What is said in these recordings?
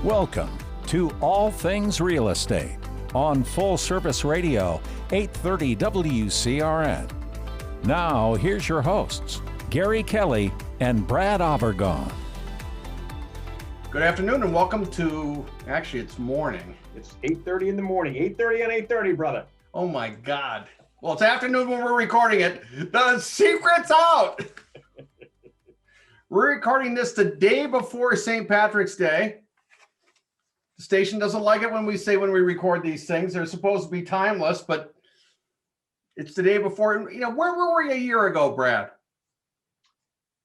Welcome to All Things Real Estate on Full Service Radio, 830 WCRN. Now, here's your hosts, Gary Kelley and Brad Avergon. Good afternoon and welcome to, actually it's morning. It's 8:30 in the morning, 8:30 and 8:30, brother. Oh my God. Well, it's afternoon when we're recording it. The secret's out. We're recording this the day before St. Patrick's Day. The station doesn't like it when we say when we record these things. They're supposed to be timeless, but it's the day before. You know, where were we a year ago, Brad?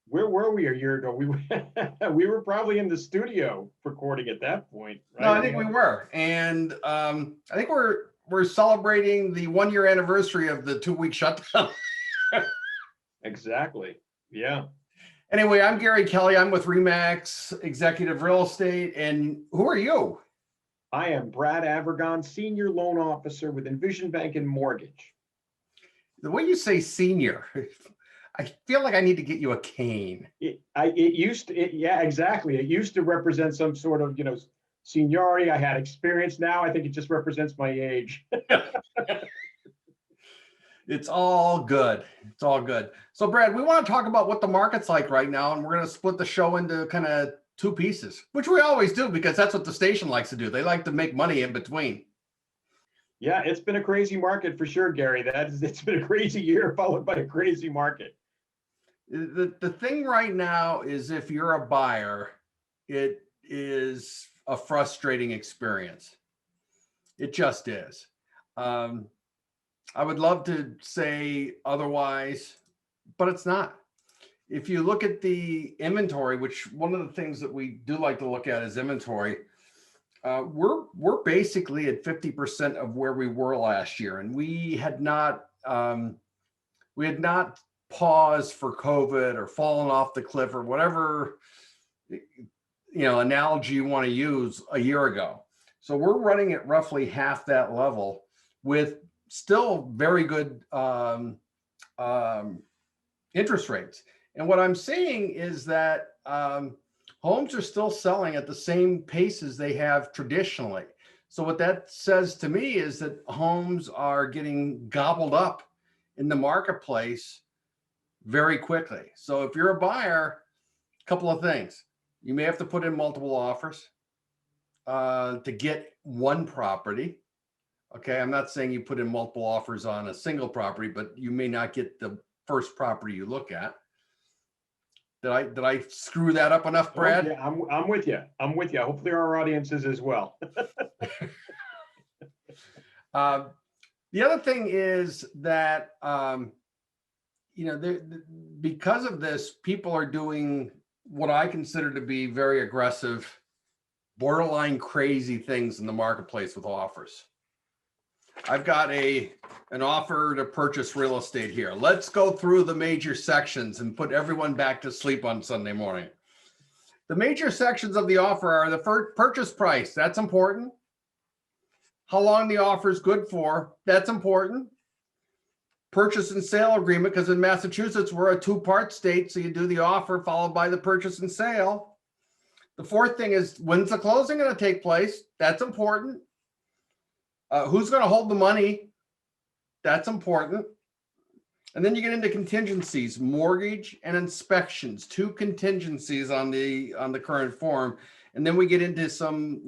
Where were we a year ago? We were probably in the studio recording at that point, right? No, I think we were. And I think we're celebrating the 1-year anniversary of the 2-week shutdown. Exactly. Yeah. Anyway, I'm Gary Kelley. I'm with RE/MAX Executive Real Estate. And who are you? I am Brad Avergon, Senior Loan Officer with Envision Bank and Mortgage. The way you say senior, I feel like I need to get you a cane. Yeah, exactly. It used to represent some sort of, seniority. I had experience. Now I think it just represents my age. It's all good. It's all good. So, Brad, we want to talk about what the market's like right now, and we're going to split the show into kind of two pieces, which we always do because that's what the station likes to do. They like to make money in between. Yeah, it's been a crazy market for sure, Gary. It's been a crazy year followed by a crazy market. The thing right now is if you're a buyer, it is a frustrating experience. It just is. I would love to say otherwise, but it's not. If you look at the inventory, which one of the things that we do like to look at is inventory, we're basically at 50% of where we were last year, and we had not paused for COVID or fallen off the cliff or whatever analogy you want to use a year ago. So we're running at roughly half that level with still very good interest rates. And what I'm seeing is that homes are still selling at the same pace as they have traditionally. So what that says to me is that homes are getting gobbled up in the marketplace very quickly. So if you're a buyer, a couple of things. You may have to put in multiple offers to get one property. Okay, I'm not saying you put in multiple offers on a single property, but you may not get the first property you look at. Did I screw that up enough, Brad? Oh, yeah, I'm with you. I'm with you. Hopefully our audience is as well. The other thing is that because of this, people are doing what I consider to be very aggressive, borderline crazy things in the marketplace with offers. I've got an offer to purchase real estate here. Let's go through the major sections and put everyone back to sleep on Sunday morning. The major sections of the offer are the purchase price. That's important. How long the offer is good for. That's important. Purchase and sale agreement, because in Massachusetts, we're a 2-part state. So you do the offer followed by the purchase and sale. The fourth thing is, when's the closing going to take place? That's important. Who's going to hold the money? That's important. And then you get into contingencies, mortgage and inspections, 2 contingencies on the current form. And then we get into some,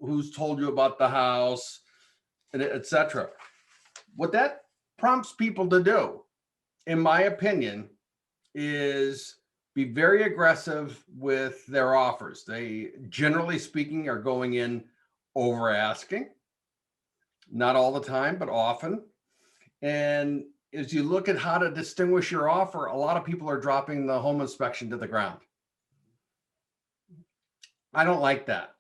who's told you about the house, et cetera. What that prompts people to do, in my opinion, is be very aggressive with their offers. They, generally speaking, are going in over asking, not all the time, but often. And as you look at how to distinguish your offer, a lot of people are dropping the home inspection to the ground. I don't like that.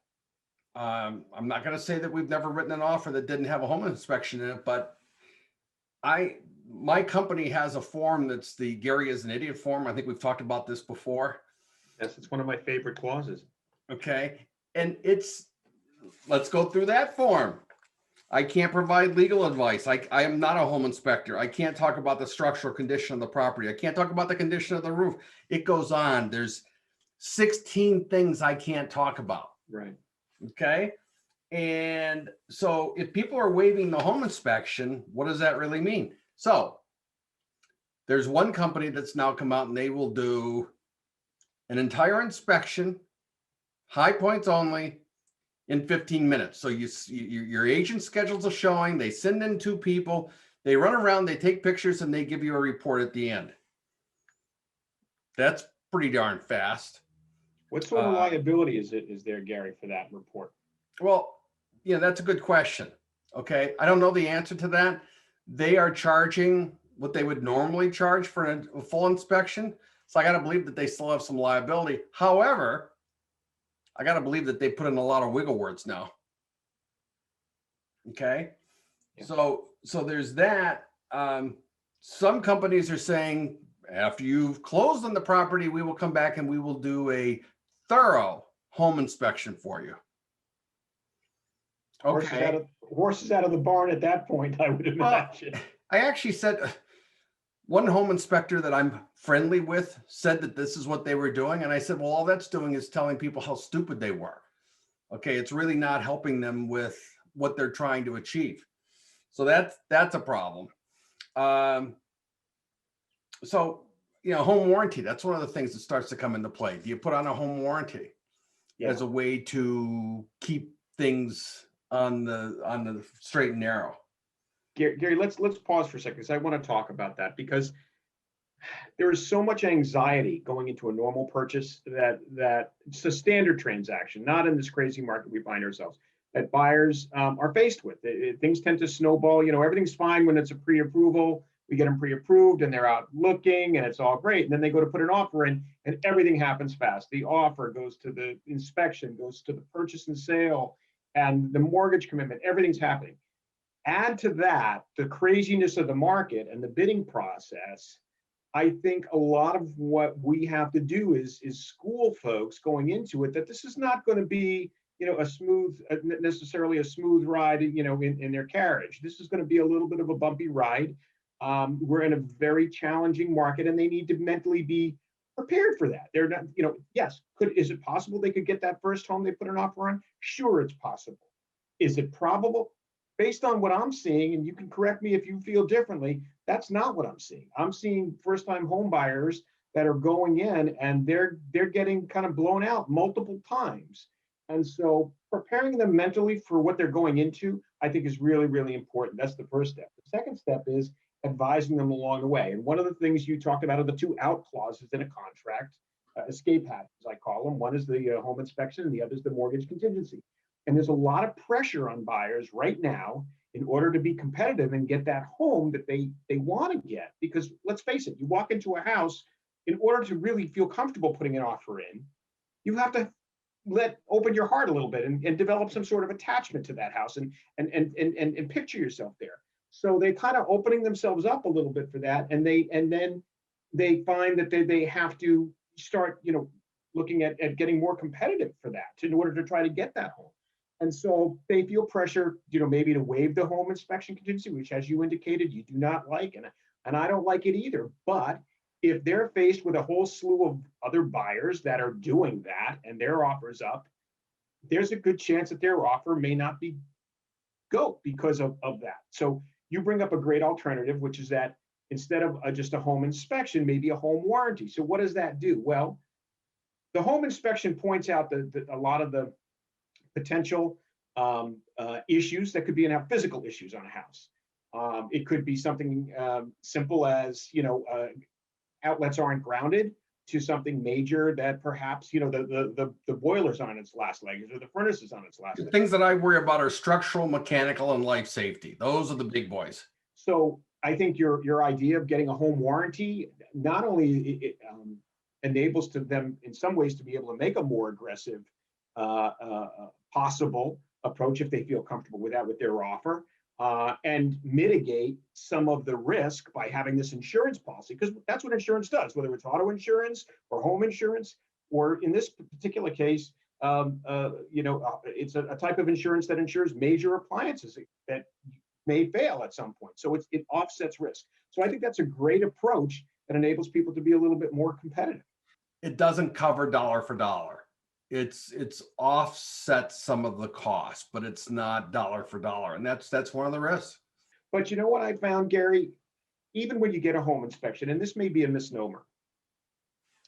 I'm not going to say that we've never written an offer that didn't have a home inspection in it, but my company has a form that's the Gary is an idiot form. I think we've talked about this before. Yes, it's one of my favorite clauses. Okay. And let's go through that form. I can't provide legal advice. I am not a home inspector. I can't talk about the structural condition of the property. I can't talk about the condition of the roof. It goes on. There's 16 things I can't talk about. Right. Okay. And so if people are waiving the home inspection, what does that really mean? So there's one company that's now come out and they will do an entire inspection, high points only, in 15 minutes. So your agent schedules a showing, they send in 2 people, they run around, they take pictures, and they give you a report at the end. That's pretty darn fast. What sort of liability is there, Gary, for that report? Well, yeah, that's a good question. Okay, I don't know the answer to that. They are charging what they would normally charge for a full inspection. So I got to believe that they still have some liability. However, I got to believe that they put in a lot of wiggle words now. Okay. Yeah. So there's that. Some companies are saying after you've closed on the property, we will come back and we will do a thorough home inspection for you. Okay. Horses out of the barn at that point, I would imagine. I actually said one home inspector that I'm friendly with said that this is what they were doing. And I said, well, all that's doing is telling people how stupid they were. Okay. It's really not helping them with what they're trying to achieve. So that's a problem. So, home warranty, that's one of the things that starts to come into play. Do you put on a home warranty as a way to keep things on the straight and narrow? Gary, let's pause for a second because I want to talk about that, because there is so much anxiety going into a normal purchase that it's a standard transaction, not in this crazy market we find ourselves, that buyers are faced with. Things tend to snowball. Everything's fine when it's a pre-approval. We get them pre-approved and they're out looking and it's all great. And then they go to put an offer in and everything happens fast. The offer goes to the inspection, goes to the purchase and sale, and the mortgage commitment. Everything's happening. Add to that the craziness of the market and the bidding process. I think a lot of what we have to do is school folks going into it that this is not going to be necessarily a smooth ride in their carriage. This is going to be a little bit of a bumpy ride. We're in a very challenging market and they need to mentally be prepared for that. They're not, yes, is it possible they could get that first home they put an offer on? Sure, it's possible. Is it probable? Based on what I'm seeing, and you can correct me if you feel differently, that's not what I'm seeing. I'm seeing first-time home buyers that are going in and they're getting kind of blown out multiple times. And so preparing them mentally for what they're going into, I think is really, really important. That's the first step. The second step is advising them along the way. And one of the things you talked about are the 2 out clauses in a contract, escape hatches, I call them. One is the home inspection and the other is the mortgage contingency. And there's a lot of pressure on buyers right now in order to be competitive and get that home that they want to get. Because let's face it, you walk into a house, in order to really feel comfortable putting an offer in, you have to open your heart a little bit and develop some sort of attachment to that house and picture yourself there. So they kind of opening themselves up a little bit for that, and then they find that they have to start looking at getting more competitive for that in order to try to get that home. And so they feel pressure, maybe to waive the home inspection contingency, which, as you indicated, you do not like, and I don't like it either. But if they're faced with a whole slew of other buyers that are doing that and their offer's up, there's a good chance that their offer may not go because of that. So you bring up a great alternative, which is that instead of just a home inspection, maybe a home warranty. So what does that do? Well, the home inspection points out a lot of the potential issues that could be physical issues on a house. It could be something simple as outlets aren't grounded, to something major that perhaps the boiler's on its last legs or the furnace is on its last legs. Things that I worry about are structural, mechanical, and life safety. Those are the big boys. So I think your idea of getting a home warranty not only enables to them in some ways to be able to make a more aggressive possible approach if they feel comfortable with that with their offer, and mitigate some of the risk by having this insurance policy, because that's what insurance does, whether it's auto insurance or home insurance, or in this particular case, it's a type of insurance that insures major appliances that may fail at some point. So it offsets risk. So I think that's a great approach that enables people to be a little bit more competitive. It doesn't cover dollar for dollar. it's offset some of the cost, but it's not dollar for dollar. And that's one of the risks. But you know what I found, Gary? Even when you get a home inspection, and this may be a misnomer,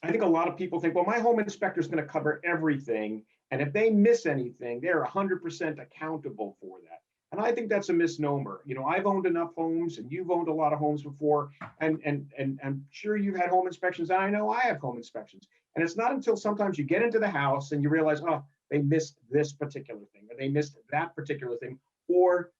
I think a lot of people think, well, my home inspector is going to cover everything. And if they miss anything, they're 100% accountable for that. And I think that's a misnomer. You know, I've owned enough homes, and you've owned a lot of homes before, and I'm sure you've had home inspections. I know I have home inspections. And it's not until sometimes you get into the house and you realize, oh, they missed this particular thing, or they missed that particular thing, or,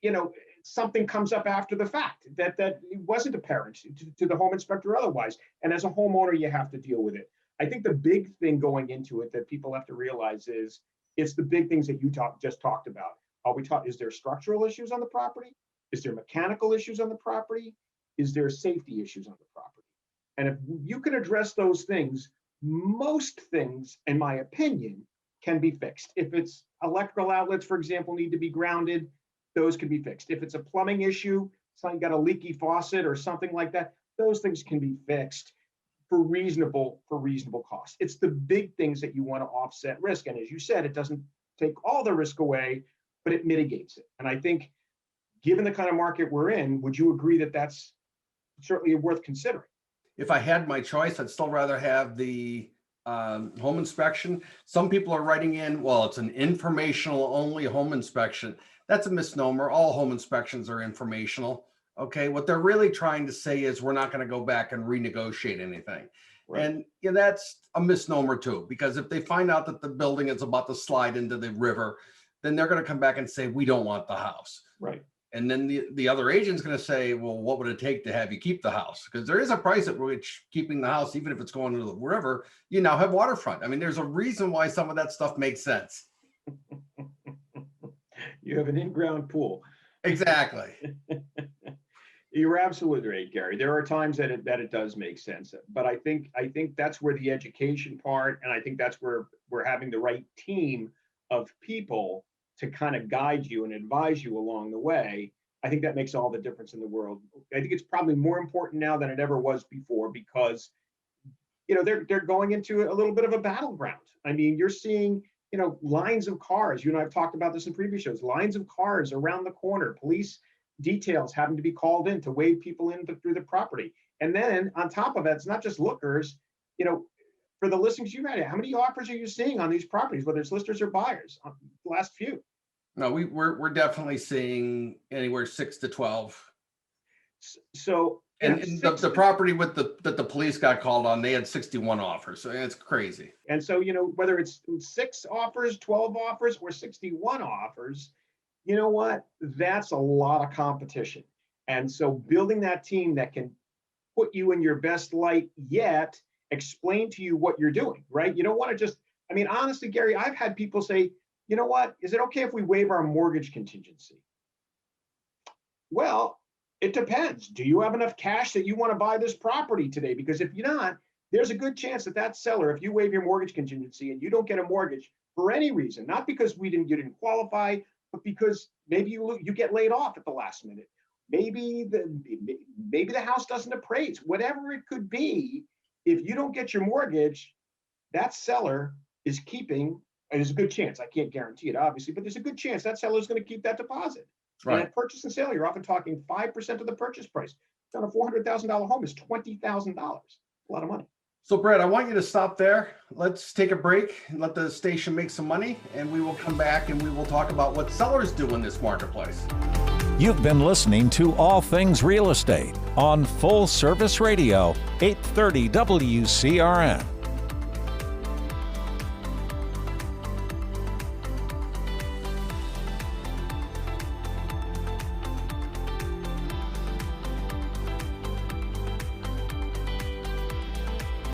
you know, something comes up after the fact that it wasn't apparent to the home inspector otherwise. And as a homeowner, you have to deal with it. I think the big thing going into it that people have to realize is it's the big things that you just talked about. Is there structural issues on the property? Is there mechanical issues on the property? Is there safety issues on the property? And if you can address those things, most things, in my opinion, can be fixed. If it's electrical outlets, for example, need to be grounded, those can be fixed. If it's a plumbing issue, something got a leaky faucet or something like that, those things can be fixed for reasonable cost. It's the big things that you want to offset risk. And as you said, it doesn't take all the risk away, but it mitigates it. And I think given the kind of market we're in, would you agree that that's certainly worth considering? If I had my choice, I'd still rather have the home inspection. Some people are writing in, well, it's an informational only home inspection. That's a misnomer. All home inspections are informational. Okay. What they're really trying to say is we're not going to go back and renegotiate anything. Right. And that's a misnomer too, because if they find out that the building is about to slide into the river, then they're going to come back and say, we don't want the house. Right. And then the other agent's going to say, well, what would it take to have you keep the house? Because there is a price at which keeping the house, even if it's going into the river, you now have waterfront. I mean, there's a reason why some of that stuff makes sense. You have an in-ground pool. Exactly. You're absolutely right, Gary. There are times that it does make sense, but I think that's where the education part, and I think that's where we're having the right team of people to kind of guide you and advise you along the way. I think that makes all the difference in the world. I think it's probably more important now than it ever was before, because, you know, they're going into a little bit of a battleground. I mean, you're seeing, you know, lines of cars. You and I have talked about this in previous shows. Lines of cars around the corner. Police details having to be called in to wave people in through the property. And then on top of it, it's not just lookers. You know, for the listings you've had, how many offers are you seeing on these properties, whether it's listers or buyers? The last few. No, we're definitely seeing anywhere 6 to 12. So and the property with that the police got called on, they had 61 offers. So it's crazy. And so, you know, whether it's 6 offers, 12 offers, or 61 offers, you know what? That's a lot of competition. And so building that team that can put you in your best light, yet explain to you what you're doing, right? You don't want to just, I mean, honestly, Gary, I've had people say, you know what? Is it okay if we waive our mortgage contingency? Well, it depends. Do you have enough cash that you want to buy this property today? Because if you're not, there's a good chance that seller, if you waive your mortgage contingency and you don't get a mortgage for any reason, not because you didn't qualify, but because maybe you get laid off at the last minute. Maybe the house doesn't appraise, whatever it could be. If you don't get your mortgage, that seller is keeping, and there's a good chance, I can't guarantee it obviously, but there's a good chance that seller is going to keep that deposit. Right. And at purchase and sale, you're often talking 5% of the purchase price. On a $400,000 home is $20,000. A lot of money. So Brett, I want you to stop there. Let's take a break and let the station make some money, and we will come back and we will talk about what sellers do in this marketplace. You've been listening to All Things Real Estate on Full Service Radio, 830 WCRN.